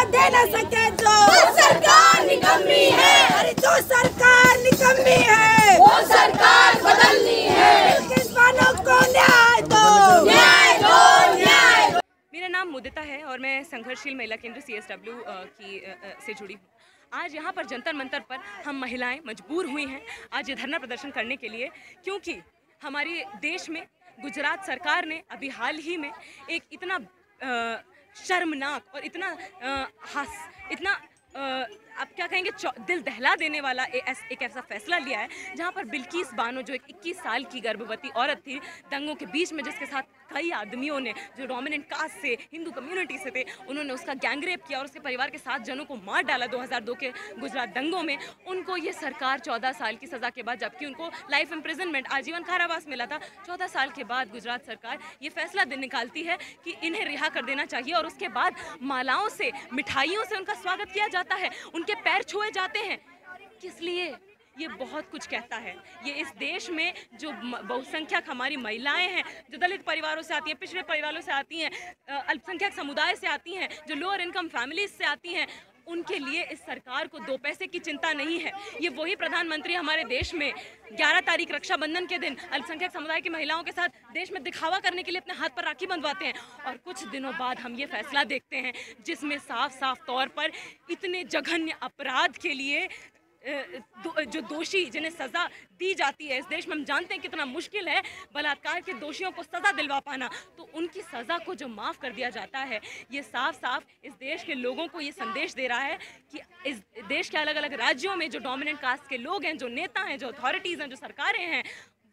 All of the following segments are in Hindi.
दे न सके जो सरकार निकम्मी है, अरे जो सरकार निकम्मी है वो सरकार बदलनी है। किसानों को न्याय दो, न्याय दो, न्याय दो। मेरा नाम मुदिता है और मैं संघर्षशील महिला केंद्र CSW से जुड़ी हूँ। आज यहाँ पर जंतर मंतर पर हम महिलाएं मजबूर हुई हैं आज ये धरना प्रदर्शन करने के लिए, क्योंकि हमारे देश में गुजरात सरकार ने अभी हाल ही में एक इतना शर्मनाक और इतना आप क्या कहेंगे दिल दहला देने वाला एक ऐसा फैसला लिया है, जहाँ पर बिल्किस बानो जो एक 21 साल की गर्भवती औरत थी, दंगों के बीच में जिसके साथ कई आदमियों ने जो डोमिनेंट कास्ट से हिंदू कम्युनिटी से थे, उन्होंने उसका गैंगरेप किया और उसके परिवार के 7 जनों को मार डाला 2002 के गुजरात दंगों में। उनको ये सरकार 14 साल की सज़ा के बाद, जबकि उनको लाइफ इम्प्रिजनमेंट आजीवन कारावास मिला था, 14 साल के बाद गुजरात सरकार ये फैसला निकालती है कि इन्हें रिहा कर देना चाहिए और उसके बाद मालाओं से, मिठाइयों से उनका स्वागत किया जाता है, उनके पैर छुए जाते हैं। किस लिए? ये बहुत कुछ कहता है। ये इस देश में जो बहुसंख्यक हमारी महिलाएं हैं, जो दलित परिवारों से आती हैं, पिछड़े परिवारों से आती हैं, अल्पसंख्यक समुदाय से आती हैं, जो लोअर इनकम फैमिलीज से आती हैं, उनके लिए इस सरकार को 2 पैसे की चिंता नहीं है। ये वही प्रधानमंत्री हमारे देश में 11 तारीख रक्षाबंधन के दिन अल्पसंख्यक समुदाय की महिलाओं के साथ देश में दिखावा करने के लिए अपने हाथ पर राखी बंधवाते हैं, और कुछ दिनों बाद हम ये फैसला देखते हैं जिसमें साफ साफ तौर पर इतने जघन्य अपराध के लिए जो दोषी जिन्हें सज़ा दी जाती है, इस देश में हम जानते हैं कितना मुश्किल है बलात्कार के दोषियों को सज़ा दिलवा पाना, तो उनकी सज़ा को जो माफ़ कर दिया जाता है, ये साफ साफ इस देश के लोगों को ये संदेश दे रहा है कि इस देश के अलग अलग राज्यों में जो डोमिनेंट कास्ट के लोग हैं, जो नेता हैं, जो अथॉरिटीज़ हैं, जो सरकारें हैं,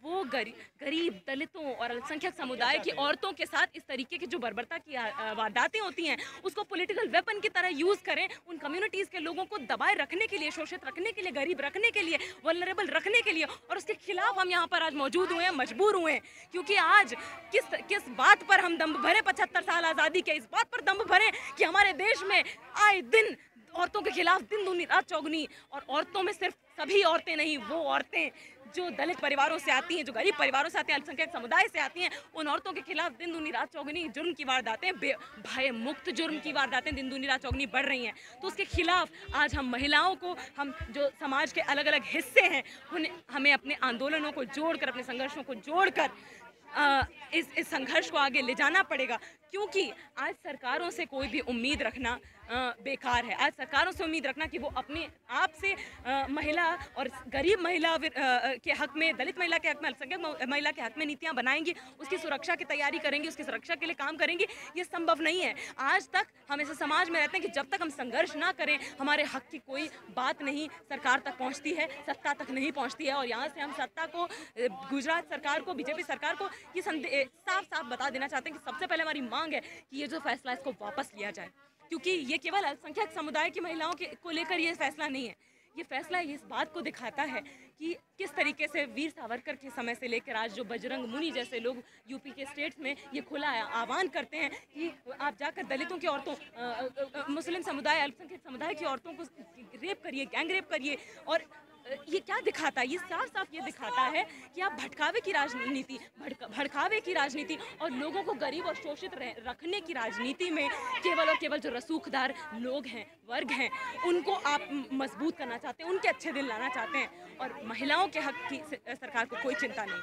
वो गरीब दलितों और अल्पसंख्यक समुदाय की औरतों के साथ इस तरीके की जो बर्बरता की वारदातें होती हैं, उसको पॉलिटिकल वेपन की तरह यूज़ करें, उन कम्युनिटीज़ के लोगों को दबाए रखने के लिए, शोषित रखने के लिए, गरीब रखने के लिए, वल्नरेबल रखने के लिए। और उसके खिलाफ हम यहाँ पर आज मौजूद हुए हैं, मजबूर हुए हैं, क्योंकि आज किस बात पर हम दम भरें 75 साल आज़ादी के, इस बात पर दम भरें कि हमारे देश में आए दिन औरतों के खिलाफ दिन दूनी रात चौगुनी, और औरतों में सिर्फ सभी औरतें नहीं, वो औरतें जो दलित परिवारों से आती हैं, जो गरीब परिवारों से आती हैं, अल्पसंख्यक समुदाय से आती हैं, उन औरतों के खिलाफ दिन दूनी रात चौगुनी जुर्म की वारदातें, भय मुक्त जुर्म की वारदातें दिन दूनी रात चौगुनी बढ़ रही हैं। तो उसके खिलाफ आज हम महिलाओं को, हम जो समाज के अलग अलग हिस्से हैं, हमें अपने आंदोलनों को जोड़कर, अपने संघर्षों को जोड़कर इस संघर्ष को आगे ले जाना पड़ेगा, क्योंकि आज सरकारों से कोई भी उम्मीद रखना बेकार है। आज सरकारों से उम्मीद रखना कि वो अपने आप से महिला और गरीब महिला के हक में, दलित महिला के हक में, अल्पसंख्यक महिला के हक में नीतियां बनाएंगी, उसकी सुरक्षा की तैयारी करेंगी, उसकी सुरक्षा के लिए काम करेंगी, ये संभव नहीं है। आज तक हम ऐसे समाज में रहते हैं कि जब तक हम संघर्ष ना करें, हमारे हक की कोई बात नहीं सरकार तक पहुँचती है, सत्ता तक नहीं पहुँचती है। और यहाँ से हम सत्ता को, गुजरात सरकार को, बीजेपी सरकार को ये साफ साफ बता देना चाहते हैं कि सबसे पहले हमारी मांग है कि ये जो फैसला, इसको वापस लिया जाए, क्योंकि ये केवल अल्पसंख्यक समुदाय की महिलाओं को लेकर ये फैसला नहीं है। ये फैसला इस बात को दिखाता है कि किस तरीके से वीर सावरकर के समय से लेकर आज जो बजरंग मुनि जैसे लोग यूपी के स्टेट्स में ये खुला आह्वान करते हैं कि आप जाकर दलितों की औरतों, मुस्लिम समुदाय, अल्पसंख्यक समुदाय की औरतों को रेप करिए, गैंग रेप करिए। और ये क्या दिखाता है? ये साफ साफ ये दिखाता है कि आप भटकावे की राजनीति और लोगों को गरीब और शोषित रखने की राजनीति में केवल और केवल जो रसूखदार लोग हैं, वर्ग हैं, उनको आप मजबूत करना चाहते हैं, उनके अच्छे दिन लाना चाहते हैं, और महिलाओं के हक की सरकार को कोई चिंता नहीं।